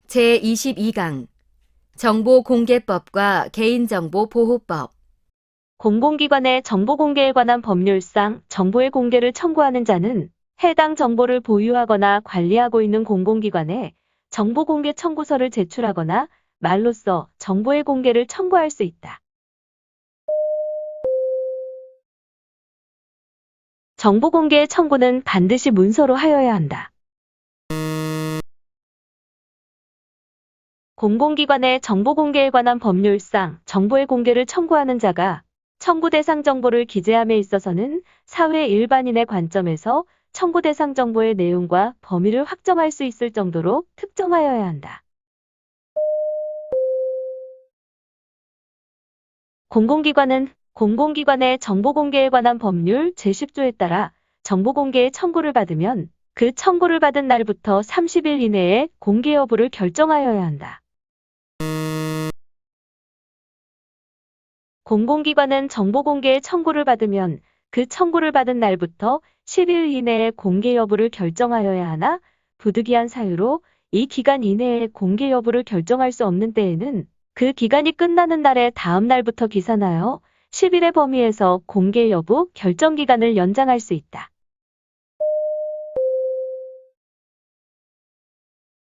제22강 정보공개법과 개인정보보호법. 공공기관의 정보 공개에 관한 법률상 정보의 공개를 청구하는 자는 해당 정보를 보유하거나 관리하고 있는 공공기관에 정보 공개 청구서를 제출하거나 말로써 정보의 공개를 청구할 수 있다. 정보 공개의 청구는 반드시 문서로 하여야 한다. 공공기관의 정보 공개에 관한 법률상 정보의 공개를 청구하는 자가 청구 대상 정보를 기재함에 있어서는 사회 일반인의 관점에서 청구 대상 정보의 내용과 범위를 확정할 수 있을 정도로 특정하여야 한다. 공공기관은 공공기관의 정보 공개에 관한 법률 제10조에 따라 정보 공개의 청구를 받으면 그 청구를 받은 날부터 30일 이내에 공개 여부를 결정하여야 한다. 공공기관은 정보 공개의 청구를 받으면 그 청구를 받은 날부터 10일 이내에 공개 여부를 결정하여야 하나 부득이한 사유로 이 기간 이내에 공개 여부를 결정할 수 없는 때에는 그 기간이 끝나는 날의 다음 날부터 기산하여 10일의 범위에서 공개 여부 결정 기간을 연장할 수 있다.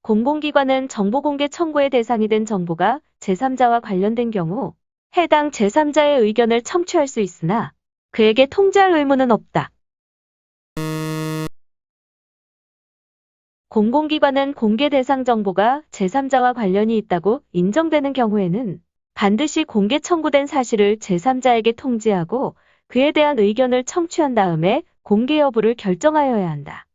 공공기관은 정보 공개 청구의 대상이 된 정보가 제3자와 관련된 경우 해당 제3자의 의견을 청취할 수 있으나 그에게 통지할 의무는 없다. 공공기관은 공개 대상 정보가 제3자와 관련이 있다고 인정되는 경우에는 반드시 공개 청구된 사실을 제3자에게 통지하고 그에 대한 의견을 청취한 다음에 공개 여부를 결정하여야 한다.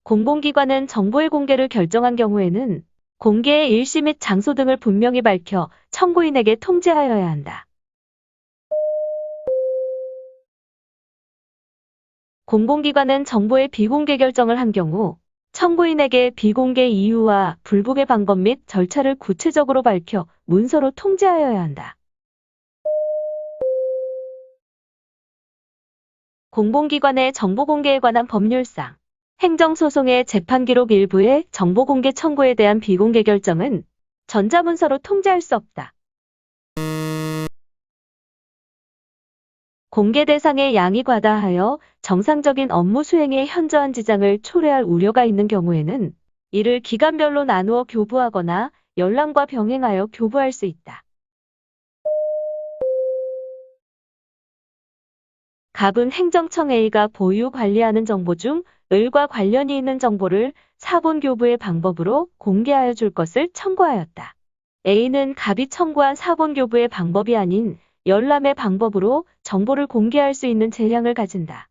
공공기관은 정보의 공개를 결정한 경우에는 공개의 일시 및 장소 등을 분명히 밝혀 청구인에게 통지하여야 한다. 공공기관은 정보의 비공개 결정을 한 경우 청구인에게 비공개 이유와 불복의 방법 및 절차를 구체적으로 밝혀 문서로 통지하여야 한다. 공공기관의 정보 공개에 관한 법률상 행정소송의 재판기록 일부의 정보 공개 청구에 대한 비공개 결정은 전자문서로 통지할 수 없다. 공개 대상의 양이 과다하여 정상적인 업무 수행에 현저한 지장을 초래할 우려가 있는 경우에는 이를 기관별로 나누어 교부하거나 열람과 병행하여 교부할 수 있다. 갑은 행정청 A가 보유 관리하는 정보 중 을과 관련이 있는 정보를 사본 교부의 방법으로 공개하여 줄 것을 청구하였다. A는 갑이 청구한 사본 교부의 방법이 아닌 열람의 방법으로 정보를 공개할 수 있는 재량을 가진다.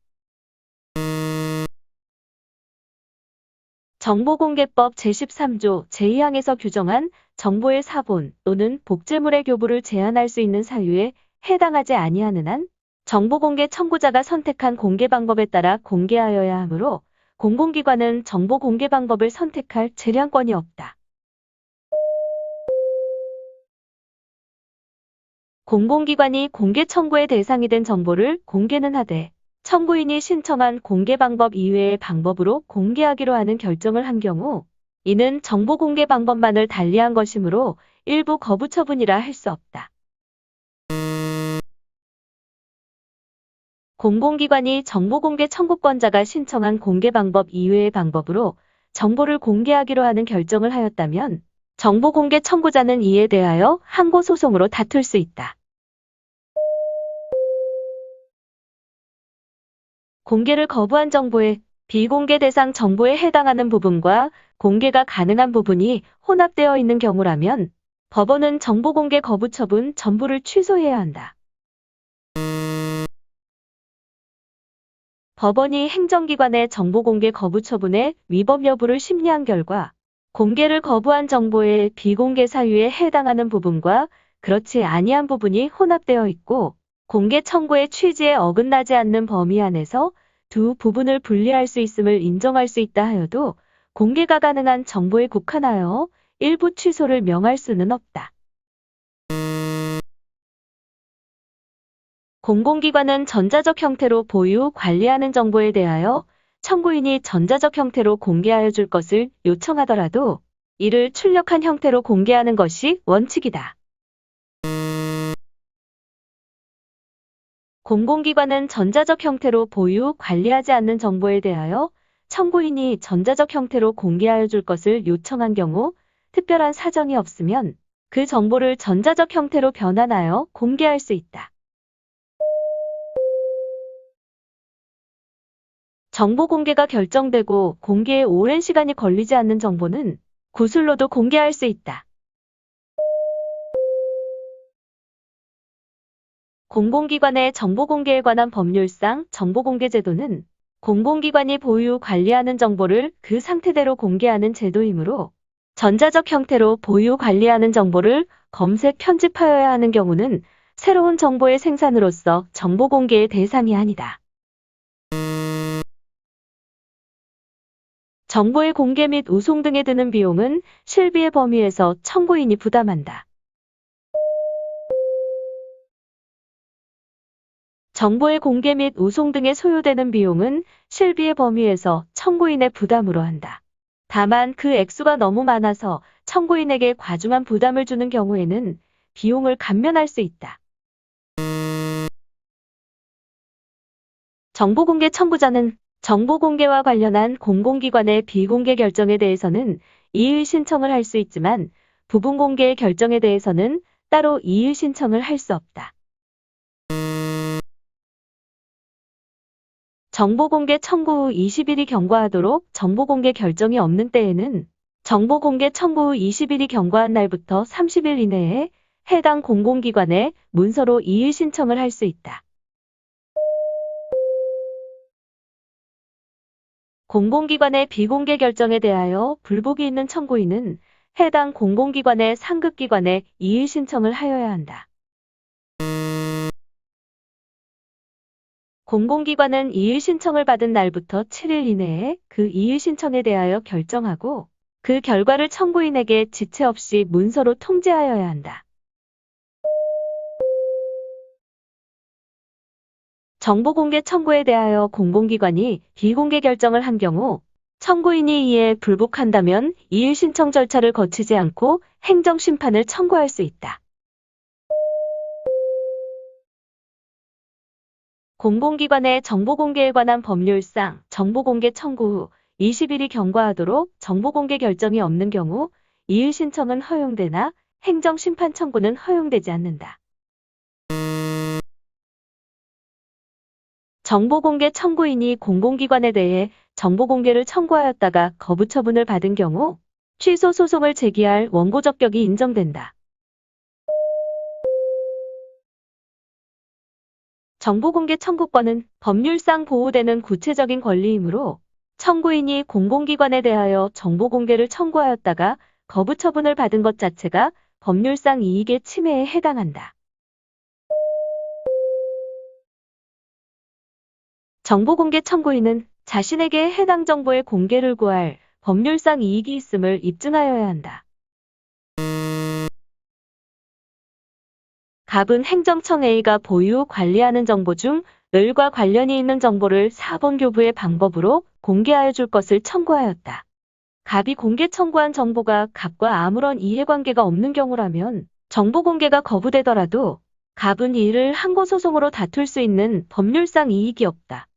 정보공개법 제13조 제2항에서 규정한 정보의 사본 또는 복제물의 교부를 제한할 수 있는 사유에 해당하지 아니하는 한 정보공개 청구자가 선택한 공개 방법에 따라 공개하여야 하므로 공공기관은 정보 공개 방법을 선택할 재량권이 없다. 공공기관이 공개 청구의 대상이 된 정보를 공개는 하되 청구인이 신청한 공개 방법 이외의 방법으로 공개하기로 하는 결정을 한 경우 이는 정보 공개 방법만을 달리한 것이므로 일부 거부 처분이라 할 수 없다. 공공기관이 정보공개 청구권자가 신청한 공개 방법 이외의 방법으로 정보를 공개하기로 하는 결정을 하였다면 정보공개 청구자는 이에 대하여 항고소송으로 다툴 수 있다. 공개를 거부한 정보의 비공개 대상 정보에 해당하는 부분과 공개가 가능한 부분이 혼합되어 있는 경우라면 법원은 정보공개 거부 처분 전부를 취소해야 한다. 법원이 행정기관의 정보공개 거부 처분의 위법 여부를 심리한 결과 공개를 거부한 정보의 비공개 사유에 해당하는 부분과 그렇지 아니한 부분이 혼합되어 있고 공개 청구의 취지에 어긋나지 않는 범위 안에서 두 부분을 분리할 수 있음을 인정할 수 있다 하여도 공개가 가능한 정보에 국한하여 일부 취소를 명할 수는 없다. 공공기관은 전자적 형태로 보유, 관리하는 정보에 대하여 청구인이 전자적 형태로 공개하여 줄 것을 요청하더라도 이를 출력한 형태로 공개하는 것이 원칙이다. 공공기관은 전자적 형태로 보유, 관리하지 않는 정보에 대하여 청구인이 전자적 형태로 공개하여 줄 것을 요청한 경우 특별한 사정이 없으면 그 정보를 전자적 형태로 변환하여 공개할 수 있다. 정보 공개가 결정되고 공개에 오랜 시간이 걸리지 않는 정보는 구술로도 공개할 수 있다. 공공기관의 정보공개에 관한 법률상 정보공개제도는 공공기관이 보유, 관리하는 정보를 그 상태대로 공개하는 제도이므로 전자적 형태로 보유, 관리하는 정보를 검색, 편집하여야 하는 경우는 새로운 정보의 생산으로서 정보공개의 대상이 아니다. 정보의 공개 및 우송 등에 드는 비용은 실비의 범위에서 청구인이 부담한다. 정보의 공개 및 우송 등에 소요되는 비용은 실비의 범위에서 청구인의 부담으로 한다. 다만 그 액수가 너무 많아서 청구인에게 과중한 부담을 주는 경우에는 비용을 감면할 수 있다. 정보공개 청구자는 정보공개와 관련한 공공기관의 비공개 결정에 대해서는 이의 신청을 할 수 있지만 부분공개의 결정에 대해서는 따로 이의 신청을 할 수 없다. 정보공개 청구 후 20일이 경과하도록 정보공개 결정이 없는 때에는 정보공개 청구 후 20일이 경과한 날부터 30일 이내에 해당 공공기관에 문서로 이의 신청을 할 수 있다. 공공기관의 비공개 결정에 대하여 불복이 있는 청구인은 해당 공공기관의 상급기관에 이의 신청을 하여야 한다. 공공기관은 이의 신청을 받은 날부터 7일 이내에 그 이의 신청에 대하여 결정하고 그 결과를 청구인에게 지체 없이 문서로 통지하여야 한다. 정보공개 청구에 대하여 공공기관이 비공개 결정을 한 경우 청구인이 이에 불복한다면 이의 신청 절차를 거치지 않고 행정심판을 청구할 수 있다. 공공기관의 정보공개에 관한 법률상 정보공개 청구 후 20일이 경과하도록 정보공개 결정이 없는 경우 이의 신청은 허용되나 행정심판 청구는 허용되지 않는다. 정보공개 청구인이 공공기관에 대해 정보공개를 청구하였다가 거부 처분을 받은 경우 취소 소송을 제기할 원고 적격이 인정된다. 정보공개 청구권은 법률상 보호되는 구체적인 권리이므로 청구인이 공공기관에 대하여 정보공개를 청구하였다가 거부 처분을 받은 것 자체가 법률상 이익의 침해에 해당한다. 정보공개 청구인은 자신에게 해당 정보의 공개를 구할 법률상 이익이 있음을 입증하여야 한다. 갑은 행정청 A가 보유, 관리하는 정보 중 을과 관련이 있는 정보를 4번 교부의 방법으로 공개하여 줄 것을 청구하였다. 갑이 공개 청구한 정보가 갑과 아무런 이해관계가 없는 경우라면 정보 공개가 거부되더라도 갑은 이를 항고소송으로 다툴 수 있는 법률상 이익이 없다.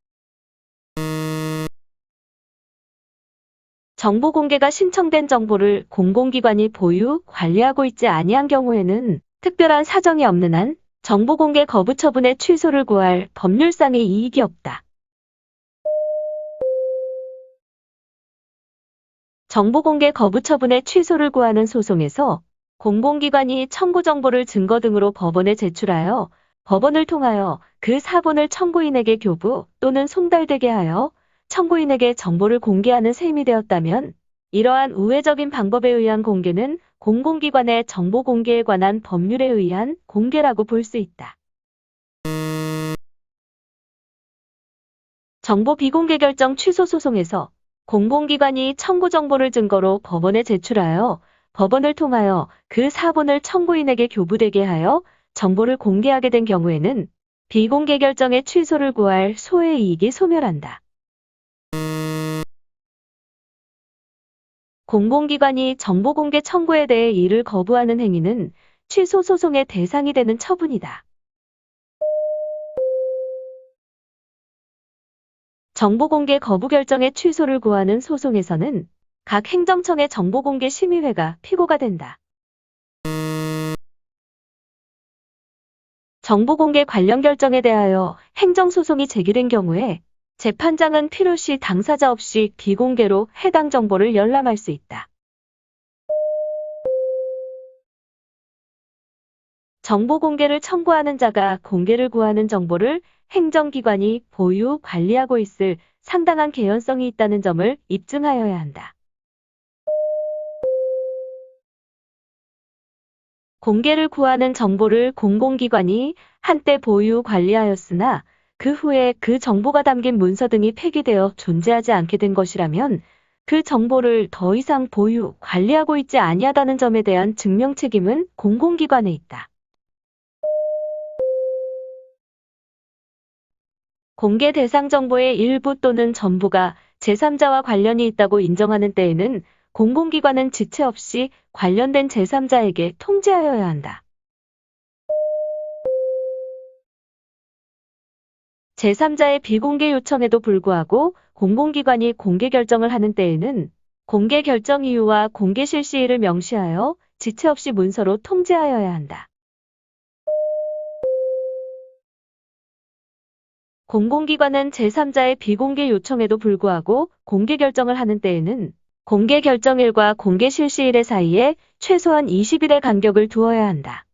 정보 공개가 신청된 정보를 공공기관이 보유, 관리하고 있지 아니한 경우에는 특별한 사정이 없는 한 정보 공개 거부 처분의 취소를 구할 법률상의 이익이 없다. 정보 공개 거부 처분의 취소를 구하는 소송에서 공공기관이 청구 정보를 증거 등으로 법원에 제출하여 법원을 통하여 그 사본을 청구인에게 교부 또는 송달되게 하여 청구인에게 정보를 공개하는 셈이 되었다면 이러한 우회적인 방법에 의한 공개는 공공기관의 정보 공개에 관한 법률에 의한 공개라고 볼 수 있다. 정보 비공개 결정 취소 소송에서 공공기관이 청구 정보를 증거로 법원에 제출하여 법원을 통하여 그 사본을 청구인에게 교부되게 하여 정보를 공개하게 된 경우에는 비공개 결정의 취소를 구할 소의 이익이 소멸한다. 공공기관이 정보공개 청구에 대해 이를 거부하는 행위는 취소 소송의 대상이 되는 처분이다. 정보공개 거부 결정의 취소를 구하는 소송에서는 각 행정청의 정보공개 심의회가 피고가 된다. 정보공개 관련 결정에 대하여 행정소송이 제기된 경우에 재판장은 필요시 당사자 없이 비공개로 해당 정보를 열람할 수 있다. 정보공개를 청구하는 자가 공개를 구하는 정보를 행정기관이 보유, 관리하고 있을 상당한 개연성이 있다는 점을 입증하여야 한다. 공개를 구하는 정보를 공공기관이 한때 보유, 관리하였으나 그 후에 그 정보가 담긴 문서 등이 폐기되어 존재하지 않게 된 것이라면 그 정보를 더 이상 보유, 관리하고 있지 아니하다는 점에 대한 증명 책임은 공공기관에 있다. 공개 대상 정보의 일부 또는 전부가 제3자와 관련이 있다고 인정하는 때에는 공공기관은 지체 없이 관련된 제3자에게 통지하여야 한다. 제3자의 비공개 요청에도 불구하고 공공기관이 공개 결정을 하는 때에는 공개 결정 이유와 공개 실시일을 명시하여 지체 없이 문서로 통지하여야 한다. 공공기관은 제3자의 비공개 요청에도 불구하고 공개 결정을 하는 때에는 공개 결정일과 공개 실시일의 사이에 최소한 20일의 간격을 두어야 한다.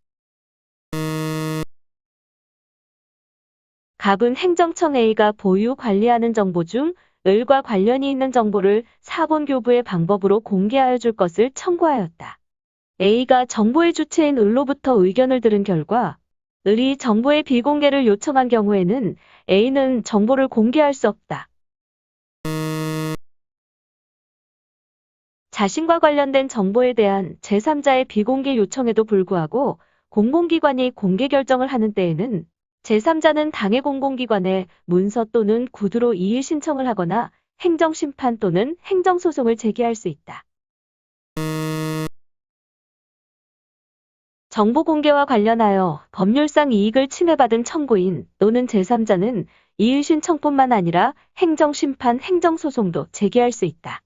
갑은 행정청 A가 보유 관리하는 정보 중 을과 관련이 있는 정보를 사본교부의 방법으로 공개하여 줄 것을 청구하였다. A가 정보의 주체인 을로부터 의견을 들은 결과 을이 정보의 비공개를 요청한 경우에는 A는 정보를 공개할 수 없다. 자신과 관련된 정보에 대한 제3자의 비공개 요청에도 불구하고 공공기관이 공개 결정을 하는 때에는 제3자는 당해 공공기관에 문서 또는 구두로 이의 신청을 하거나 행정심판 또는 행정소송을 제기할 수 있다. 정보 공개와 관련하여 법률상 이익을 침해받은 청구인 또는 제3자는 이의 신청뿐만 아니라 행정심판, 행정소송도 제기할 수 있다.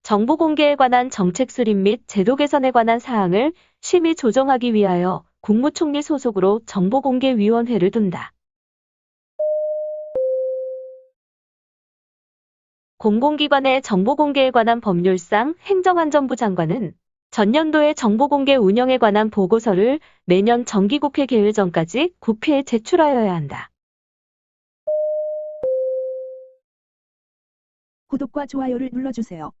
정보 공개에 관한 정책 수립 및 제도 개선에 관한 사항을 심의 조정하기 위하여 국무총리 소속으로 정보공개위원회를 둔다. 공공기관의 정보공개에 관한 법률상 행정안전부 장관은 전년도의 정보공개 운영에 관한 보고서를 매년 정기국회 개회 전까지 국회에 제출하여야 한다. 구독과 좋아요를 눌러주세요.